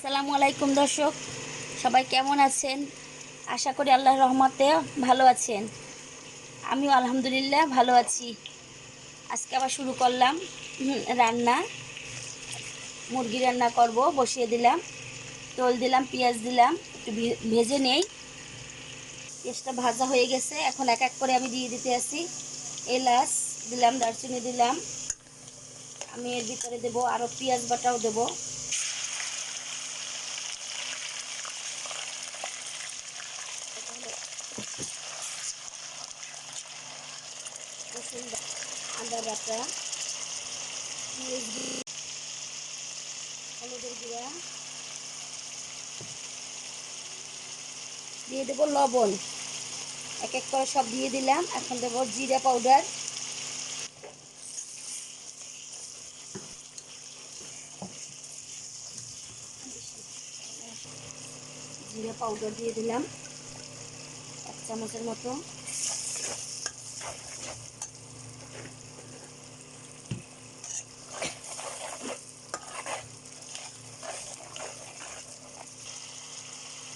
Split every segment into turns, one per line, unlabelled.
আসসালামু আলাইকুম দর্শক, সবাই কেমন আছেন? আশা করি আল্লাহর রহমতে ভালো আছেন। আমিও আলহামদুলিল্লাহ ভালো আছি। আজকে আবার শুরু করলাম রান্না। মুরগি রান্না করব, বসিয়ে দিলাম। তেল দিলাম, পেঁয়াজ দিলাম, একটু ভেজে নেই। পেঁয়াজটা ভাজা হয়ে গেছে, এখন এক এক করে আমি দিয়ে দিতে আসি। এলাচ দিলাম, দারচিনি দিলাম। আমি এর ভিতরে দেবো আরও পেঁয়াজ বাটাও দেবো। রসুন, আদা বাটা, হলুদের গুঁড়া দিয়ে দেবো, লবণ এক এক করে সব দিয়ে দিলাম। এখন দেবো জিরা পাউডার, দিয়ে দিলাম 1 চামচের মতো।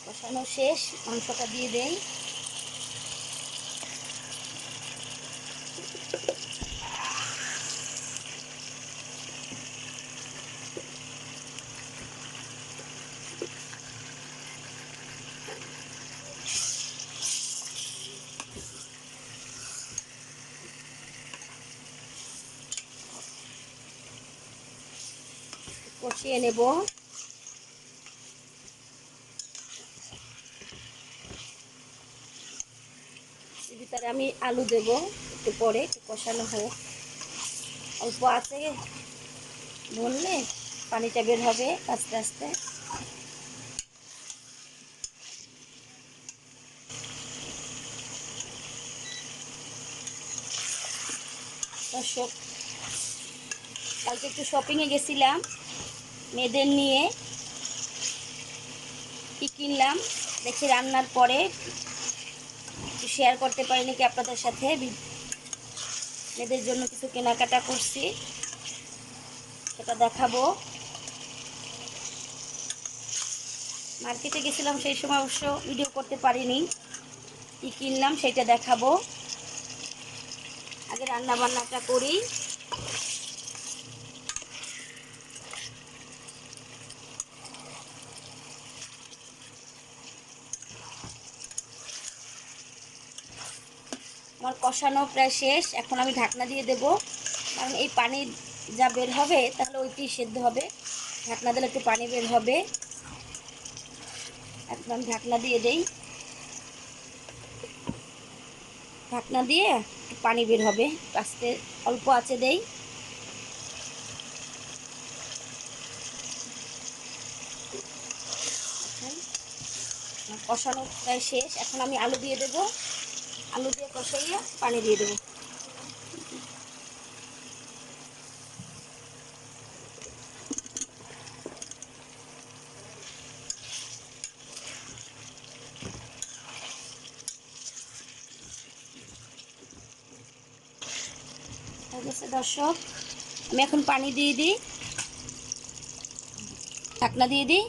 কষানো শেষ, মাংসটা দিয়ে দেই। কষিয়ে নেব। এর ভিতরে আমি আলু দেব একটু পরে, একটু কষানো হোক। অল্প আছে বললে পানিটা বের হবে আস্তে আস্তে। দর্শক, কালকে একটু শপিংয়ে গেছিলাম মেয়েদের নিয়ে। কি কিনলাম দেখি রান্নার পরে একটু শেয়ার করতে পারি নাকি আপনাদের সাথে। মেয়েদের জন্য কিছু কেনাকাটা করছি, সেটা দেখাবো। মার্কেটে গেছিলাম, সেই সময় অবশ্য ভিডিও করতে পারিনি। কি কিনলাম সেটা দেখাবো। আগে রান্না বান্নাটা করি। আমার কষানো প্রায় শেষ, এখন আমি ঢাকনা দিয়ে দেব। কারণ এই পানি যা বের হবে তাহলে ওইটি সেদ্ধ হবে। ঢাকনা দিলে একটু পানি বের হবে। এখন আমি ঢাকনা দিয়ে দেই। ঢাকনা দিয়ে একটু পানি বের হবে, আস্তে অল্প আঁচে দেই। কষানো প্রায় শেষ, এখন আমি আলু দিয়ে দেব। আলু দিয়ে কষাইয়ে পানি দিয়ে দেবো। হয়ে গেছে দর্শক, আমি এখন পানি দিয়ে দিই, ঢাকনা দিয়ে দিই।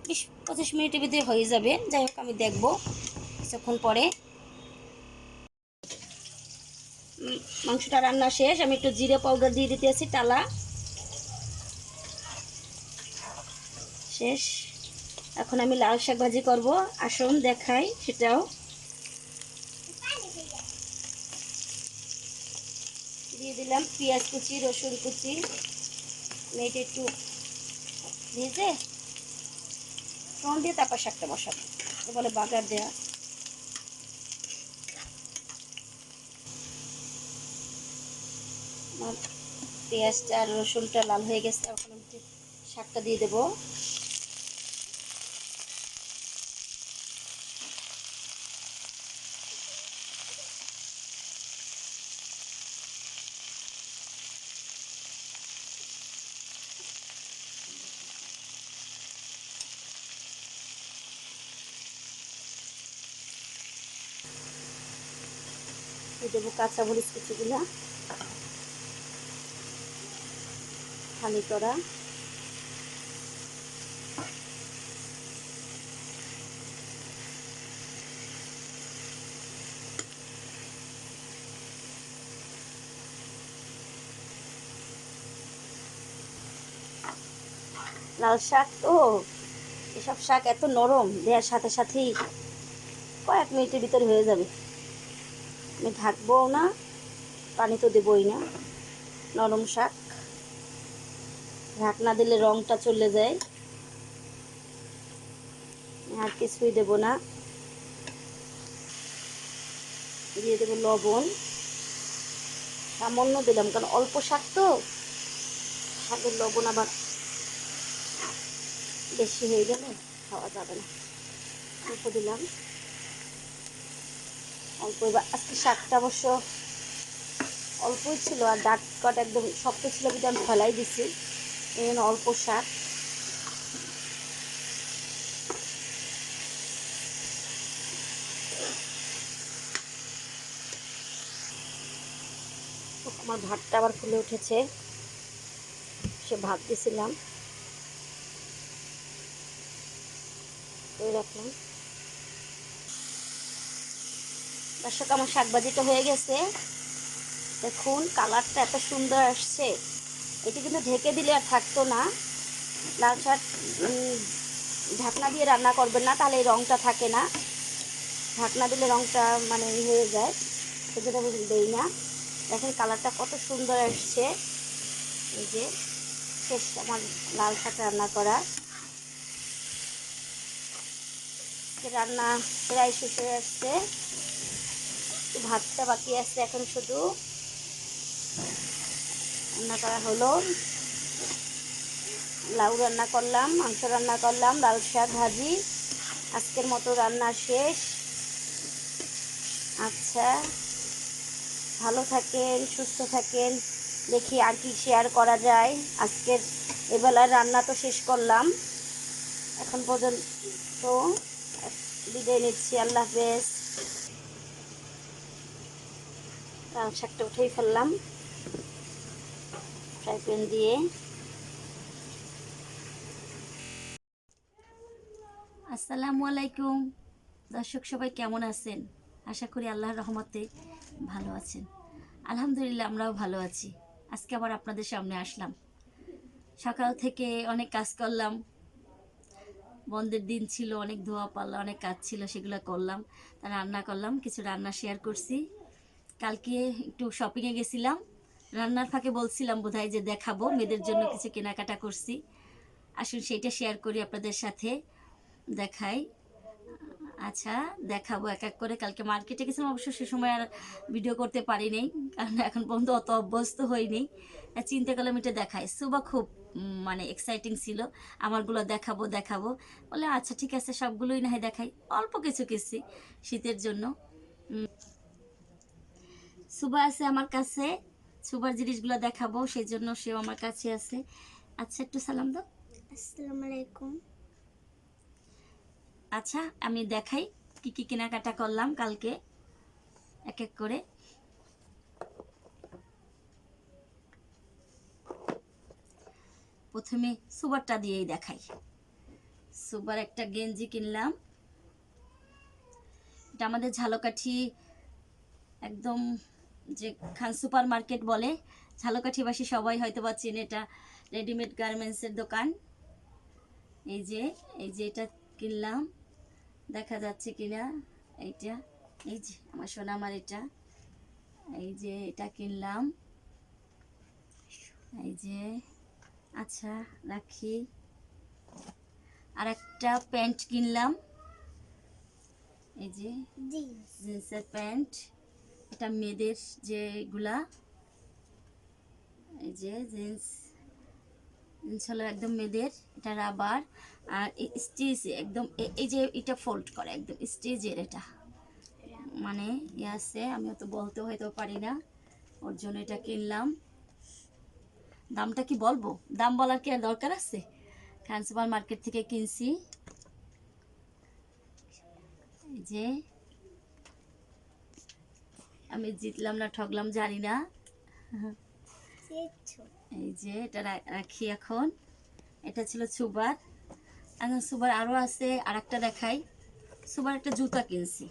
20-25 মিনিটের ভিতরে হয়ে যাবে। যাই হোক, আমি দেখবো কিছুক্ষণ পরে। মাংসটা রান্না শেষ, আমি একটু জিরে পাউডার দিয়ে দিতে আছি, টালা শেষ। এখন আমি লাল শাক ভাজি করবো, আসুন দেখাই সেটাও। দিয়ে দিলাম পেঁয়াজ কুচি, রসুন কুচি। মেয়েটা একটু ভেজে ফোড়ন দিয়ে তারপর শাকটা বসাবো, বলে বাগার দেওয়া। আমার পেঁয়াজটা আর রসুনটা লাল হয়ে গেছে, এখন আমি শাকটা দিয়ে দেবো। দিয়ে দেবো কাঁচামরিচ কুচিগুলো, খালি করা। লাল শাক তো, এসব শাক এত নরম, দেওয়ার সাথে সাথেই কয়েক মিনিটের ভিতরে হয়ে যাবে। আমি ঢাকবও না, পানি তো দেবই না। নরম শাক, ঢাকনা দিলে রঙটা চলে যায়। আর কিছুই দেব না। দিয়ে দেবো লবণ, সামান্য দিলাম, কারণ অল্প শাক তো, শাকের লবণ আবার বেশি হয়ে গেলে খাওয়া যাবে না। অল্প দিলাম, অল্প। এবার আজকে শাকটা অবশ্য অল্পই ছিল, আর ডাট কাট একদম শক্ত ছিল, কিন্তু আমি ফেলাই দিছি, এই জন্য অল্প শাক। আমার ভাতটা আবার ফুলে উঠেছে, সে ভাত দিছিলাম, রাখলাম। দর্শক, আমার শাকভাজিটা হয়ে গেছে। দেখুন কালারটা এত সুন্দর আসছে। এটি কিন্তু ঢেকে দিলে আর থাকতো না। লাল শাক ঢাকনা দিয়ে রান্না করবেন না, তাহলে এই রঙটা থাকে না। ঢাকনা দিলে রঙটা মানে হয়ে যায়, সেজন্য দেই না। দেখেন কালারটা কত সুন্দর আসছে। এই যে শেষ আমার লাল শাক রান্না করা। রান্না প্রায় শেষ হয়ে আসছে, ভাতটা বাকি আছে এখন, শুধু রান্না করা হলো। লাউ রান্না করলাম, মাংস রান্না করলাম, লাল শাক ভাজি। আজকের মতো রান্না শেষ। আচ্ছা, ভালো থাকেন, সুস্থ থাকেন। দেখি আর কি শেয়ার করা যায়। আজকের এবেলার রান্না তো শেষ করলাম, এখন পর্যন্ত বিদায় নিচ্ছি। আল্লাহ হাফেজ। লাল শাকটা উঠেই ফেললাম ফ্রাই প্যান দিয়ে। আসসালামু আলাইকুম দর্শক, সবাই কেমন আছেন? আশা করি আল্লাহর রহমতে ভালো আছেন। আলহামদুলিল্লাহ, আমরাও ভালো আছি। আজকে আবার আপনাদের সামনে আসলাম। সকাল থেকে অনেক কাজ করলাম, বন্ধের দিন ছিল, অনেক ধোয়া পাল্লা, অনেক কাজ ছিল, সেগুলো করলাম। তা রান্না করলাম, কিছু রান্না শেয়ার করছি। কালকে একটু শপিংয়ে গেছিলাম, রান্নার ফাঁকে বলছিলাম বোধহয় যে দেখাবো, মেয়েদের জন্য কিছু কেনাকাটা করছি। আসুন সেইটা শেয়ার করি আপনাদের সাথে, দেখাই। আচ্ছা, দেখাবো এক এক করে। কালকে মার্কেটে গেছিলাম, অবশ্য সে সময় আর ভিডিও করতে পারিনি, কারণ এখন পর্যন্ত অত অভ্যস্ত হইনি। চিন্তা করলাম এটা দেখাই। সুবা খুব মানে এক্সাইটিং ছিল, আমারগুলো দেখাবো দেখাবো বলে। আচ্ছা ঠিক আছে, সবগুলোই না হয় দেখাই। অল্প কিছু কিনছি শীতের জন্য। সুবা আছে আমার কাছে, সুবার জিনিসগুলো দেখাবো, সেই জন্য সেও আমার কাছে আছে। আচ্ছা, একটু সালাম দাও। আসসালামু আলাইকুম। আচ্ছা, আমি দেখাই কি কি কেনাকাটা করলাম কালকে, এক এক করে। প্রথমে সুবারটা দিয়েই দেখাই। সুবার একটা গেঞ্জি কিনলাম, এটা আমাদের ঝালকাঠি, একদম যে খান সুপার মার্কেট বলে, ঝালকাঠিবাসী সবাই হয়তো বা চেনে। এটা রেডিমেড গার্মেন্টসের দোকান। এই যে এটা কিনলাম, দেখা যাচ্ছে কিনা এইটা। এই যে আমার সোনা আমার এটা, এই যে এটা কিনলাম। এই যে, আচ্ছা রাখি। আর একটা প্যান্ট কিনলাম, এই যে জিন্সের প্যান্ট। এটা মেয়েদের যেগুলা, এই যে জিন্স হলো একদম মেয়েদের, এটা রাবার। আর স্টিচ একদম, এই যে এটা ফোল্ড করে একদম স্টিচের, এটা মানে ইয়ে আছে, আমি তো বলতে হয়তো পারি না, ওর জন্য এটা কিনলাম। দামটা কি বলবো? দাম বলার কি আর দরকার আছে? খান সুপার মার্কেট থেকে কিনছি। এই যে, আমি জিতলাম না ঠকলাম জানি না। এই যে এটা রাখি এখন। এটা ছিল সুবার। এখন সুবার আরও আছে, আর একটা দেখাই। সুবার একটা জুতা কিনছি,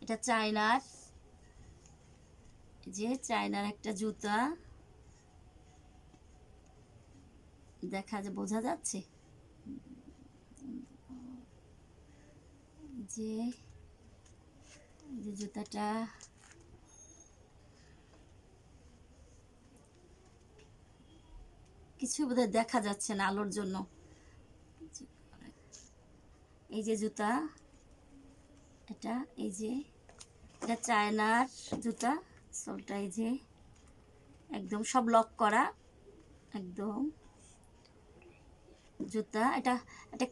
এটা চায়নার, যে চায়নার একটা জুতা। বোঝা যাচ্ছে যে জুতাটা কিছু বোধহয় দেখা যাচ্ছে না আলোর জন্য। এই যে জুতা, এটা এই যে এটা চায়নার জুতা, সোলটা এই যে একদম সব লক করা একদম জুতা। এটা এটা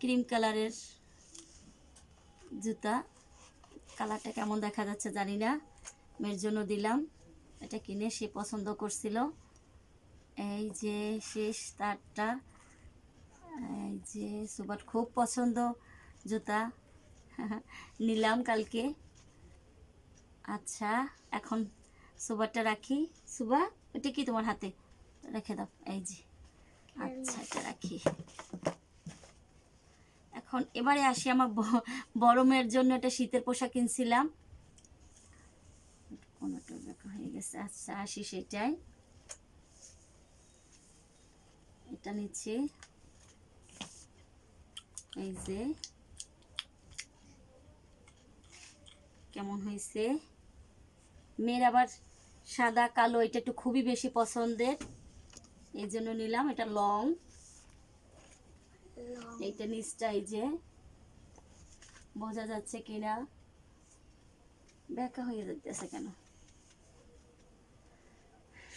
ক্রিম কালারের জুতা। কালারটা কেমন দেখা যাচ্ছে জানি না, মেয়ের জন্য দিলাম। এটা কিনে সে পছন্দ করছিল। এই যে শেষ তারটা, এই যে সুবার খুব পছন্দ জুতা নিলাম কালকে। আচ্ছা এখন সুবারটা রাখি। সুবা এটা কি তোমার হাতে রেখে দাও, এই যে আচ্ছা এটা রাখি। এখন এবারে আসি আমার বড় মেয়ের জন্য একটা শীতের পোশাক কিনছিলাম, কোনোটা দেখা হয়ে গেছে। আচ্ছা আসি সেটাই, এটা নিচ্ছি। এই যে কেমন হয়েছে, মেয়ের আবার সাদা কালো এটা একটু খুবই বেশি পছন্দের, এই জন্য নিলাম। এটা লং, এইটা নিচটা এই যে বোঝা যাচ্ছে কিনা, ব্যাকা হয়ে যাচ্ছে কেন,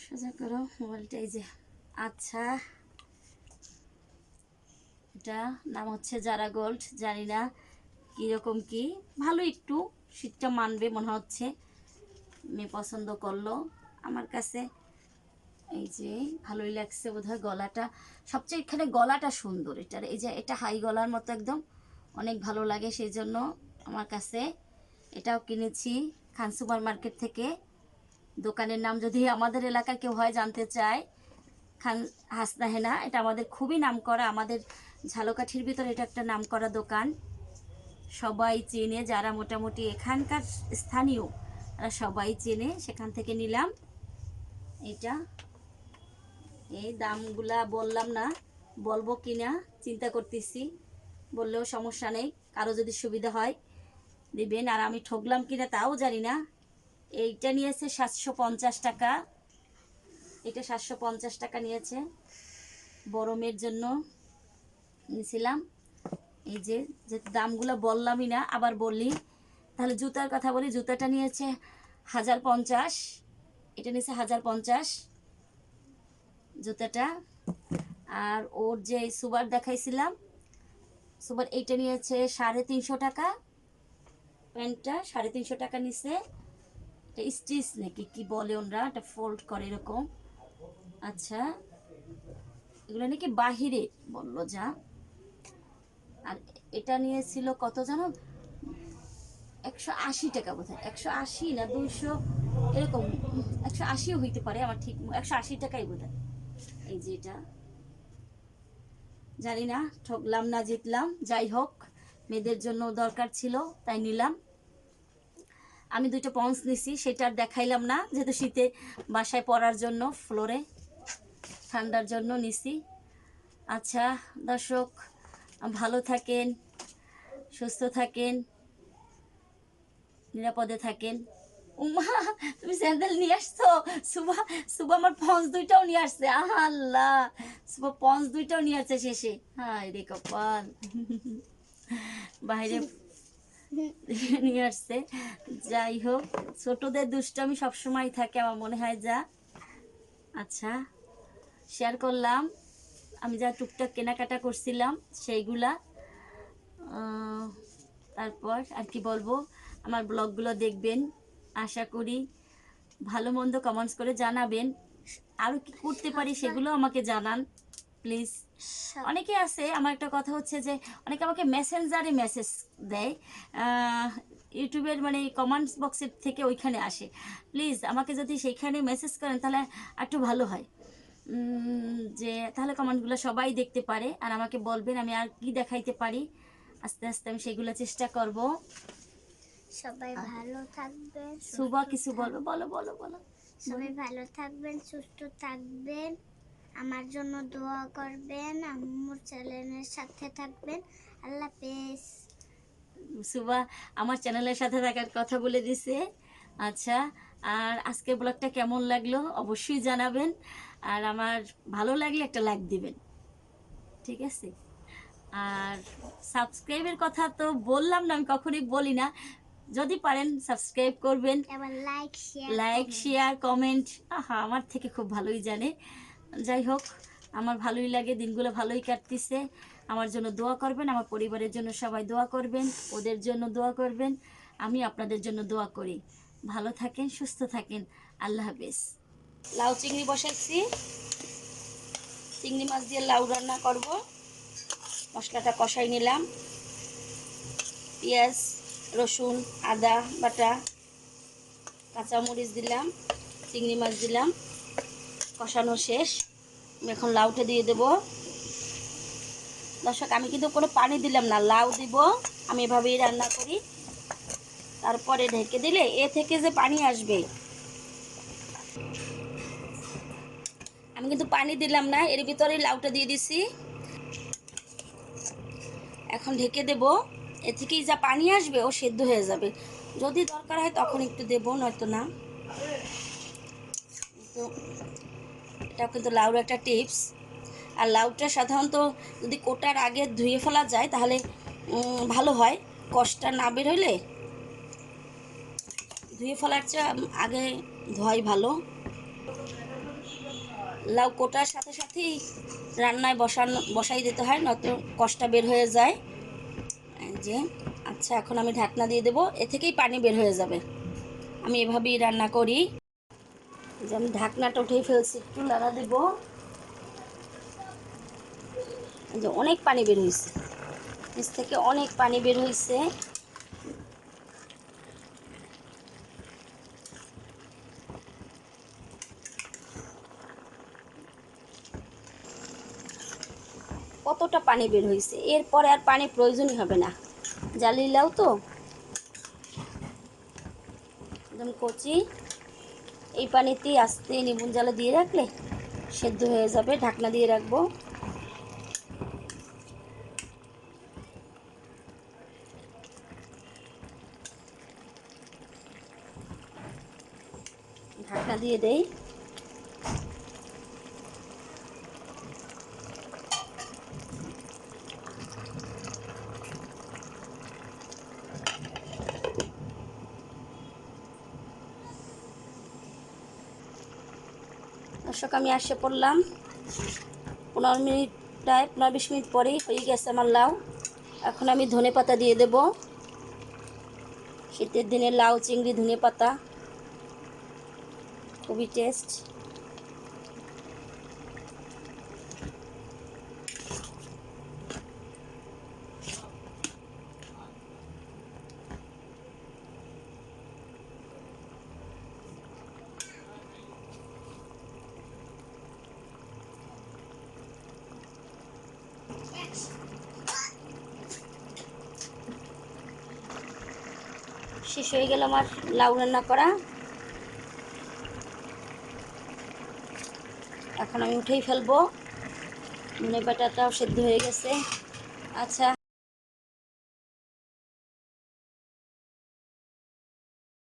সোজা করো মোবাইলটা। এই যে আচ্ছা এটা নাম হচ্ছে জারা গোল্ড, জানি না কীরকম কি, ভালো একটু শীতটা মানবে মনে হচ্ছে। মেয়ে পছন্দ করলো আমার কাছে, এই যে ভালোই লাগছে বোধহয়। গলাটা সবচেয়ে এখানে গলাটা সুন্দর এটার, এই যে এটা হাই গলার মতো একদম অনেক ভালো লাগে, সেই জন্য আমার কাছে এটাও কিনেছি খান সুপার মার্কেট থেকে। দোকানের নাম যদি আমাদের এলাকার কেউ হয় জানতে চায়, খান হাসনা হেনা, এটা আমাদের খুবই নাম করা, আমাদের ঝালকাঠির ভিতরে এটা একটা নাম করা দোকান, সবাই চেনে, যারা মোটামুটি এখানকার স্থানীয় তারা সবাই চেনে, সেখান থেকে নিলাম এটা। এই দামগুলা বললাম না, বলবো কিনা চিন্তা করতেছি, বললেও সমস্যা নেই, কারো যদি সুবিধা হয় দিবেন, আর আমি ঠকলাম কিনা তাও জানি না। এইটা নিয়েছে 750 টাকা, এটা 750 টাকা নিয়েছে, বড় মেয়ের জন্য নিয়েছিলাম। এই যে যে দামগুলো বললামই না, আবার বললি তাহলে জুতার কথা বলি। জুতাটা নিয়েছে 1050, এটা নিয়েছে 1050 জুতাটা। আর ওর যে সুবার দেখাইছিলাম, সুবার এইটা নিয়েছে 350 টাকা, প্যান্টটা 350 টাকা নিছে। এটা স্টিচ নাকি কি বলে ওনরা, এটা ফোল্ড করে এরকম। আচ্ছা এগুলো নাকি বাহিরে বললো যা। আর এটা নিয়েছিল কত জানো, 180 টাকা বোধ হয়, 180 না 200 এরকম, 180ও হইতে পারে, আমার ঠিক 180 টাকাই বোধ হয়। এই যে এটা জানি না ঠকলাম না জিতলাম, যাই হোক মেয়েদের জন্য দরকার ছিল তাই নিলাম। আমি 2টা পন্স নিছি, সেটা আর দেখাইলাম না, যেহেতু শীতে বাসায় পরার জন্য, ফ্লোরে ঠান্ডার জন্য নিছি। আচ্ছা দর্শক ভালো থাকেন, সুস্থ থাকেন, নিরাপদে থাকেন। উমা তুমি স্যান্ডেল নিয়ে আসছো, সুবা সুবা আমার পঞ্চ 2টাও নিয়ে আসছে, আল্লাহ সুবা পঞ্চ 2টাও নিয়ে আসছে শেষে, হায় রে কপাল বাইরে নিয়ে আসছে। যাই হোক ছোটদের দুষ্টামি সবসময় থাকে আমার মনে হয় যা। আচ্ছা শেয়ার করলাম আমি যা টুকটাক কেনাকাটা করছিলাম সেইগুলা। তারপর আর কি বলবো, আমার ব্লগগুলো দেখবেন, আশা করি ভালো মন্দ কমেন্টস করে জানাবেন, আরও কি করতে পারি সেগুলো আমাকে জানান প্লিজ। অনেকে আছে, আমার একটা কথা হচ্ছে যে অনেকে আমাকে মেসেঞ্জারে মেসেজ দেয়, ইউটিউবের মানে কমেন্টস বক্সের থেকে ওইখানে আসে, প্লিজ আমাকে যদি সেইখানে মেসেজ করেন তাহলে একটু ভালো হয়, যে তাহলে কমেন্টগুলো সবাই দেখতে পারে, আর আমাকে বলবেন আমি আর কি দেখাইতে পারি, আস্তে আস্তে আমি সেগুলো চেষ্টা করব।
সবাই ভালো থাকবেন,
সুবা কিছু বলবে, বলো বলো বলো।
সবাই ভালো থাকবেন, সুস্থ থাকবেন, আমার জন্য দোয়া করবেন, আম্মুর চ্যানেলের সাথে থাকবেন। আল্লাহ হাফেজ।
সুবা আমার চ্যানেলের সাথে থাকার কথা বলে দিছে। আচ্ছা, আর আজকের ব্লগটা কেমন লাগলো অবশ্যই জানাবেন, আর আমার ভালো লাগলে একটা লাইক দিবেন, ঠিক আছে? আর সাবস্ক্রাইবের কথা তো বললাম না, আমি কখনোই বলি না, যদি পারেন সাবস্ক্রাইব করবেন,
এবার লাইক
লাইক শেয়ার কমেন্ট। আহা, আমার থেকে খুব ভালোই জানে। যাই হোক, আমার ভালোই লাগে, দিনগুলো ভালোই কাটতেছে। আমার জন্য দোয়া করবেন, আমার পরিবারের জন্য সবাই দোয়া করবেন, ওদের জন্য দোয়া করবেন, আমি আপনাদের জন্য দোয়া করি। ভালো থাকেন, সুস্থ থাকেন। আল্লাহ হাফেজ। লাউ চিংড়ি বসাচ্ছি, চিংড়ি মাছ দিয়ে লাউ রান্না করব। মশলাটা কষাই নিলাম, পেঁয়াজ রসুন আদা বাটা, কাঁচামরিচ দিলাম, চিংড়ি মাছ দিলাম, কষানো শেষ। আমি এখন লাউটা দিয়ে দেব। দর্শক, আমি কিন্তু কোনো পানি দিলাম না, লাউ দিব, আমি এভাবেই রান্না করি। তারপরে ঢেকে দিলে এ থেকে যে পানি আসবে, আমি কিন্তু পানি দিলাম না, এর ভিতরে লাউটা দিয়ে দিছি। এখন ঢেকে দেব, এ থেকেই যা পানি আসবে ও সেদ্ধ হয়ে যাবে। যদি দরকার হয় তখন একটু দেবো, নয়তো না। তো এটাও কিন্তু লাউর একটা টিপস। আর লাউটা সাধারণত যদি কোটার আগে ধুয়ে ফেলা যায় তাহলে ভালো হয়। কষটা না বের হইলে ধুয়ে ফেলার চেয়ে আগে ধোয়াই ভালো। লাউ কোটার সাথে সাথেই রান্নায় বসাই দিতে হয়, নয়তো কষটা বের হয়ে যায়। এই যে, আচ্ছা, এখন আমি ঢাকনা দিয়ে দেবো, এ থেকেই পানি বের হয়ে যাবে। আমি এভাবেই রান্না করি। যে আমি ঢাকনাটা উঠেই ফেলছি, একটু নাড়া দেবো। যে অনেক পানি বের হয়েছে, নিচ থেকে অনেক পানি বের হয়েছে। কতটা পানি বের হয়েছে, এরপরে আর পানি প্রয়োজনই হবে না। জালি লাউ তো একদম কচি, এই পানিতেই আস্তে নিবুন জালে দিয়ে রাখলে সেদ্ধ হয়ে যাবে। ঢাকনা দিয়ে রাখবো। ঢাকনা দিয়ে দেই। দর্শক, আমি আসে পড়লাম 15-20 মিনিট পরেই হয়ে গেছে আমার লাউ। এখন আমি ধনেপাতা দিয়ে দেব। শীতের দিনে লাউ চিংড়ি ধনেপাতা খুবই টেস্ট। শেষ হয়ে গেল আমার লাউ রান্না করা। এখন আমি উঠেই ফেলবো। ধনেপাতাটাও সেদ্ধ হয়ে গেছে। আচ্ছা।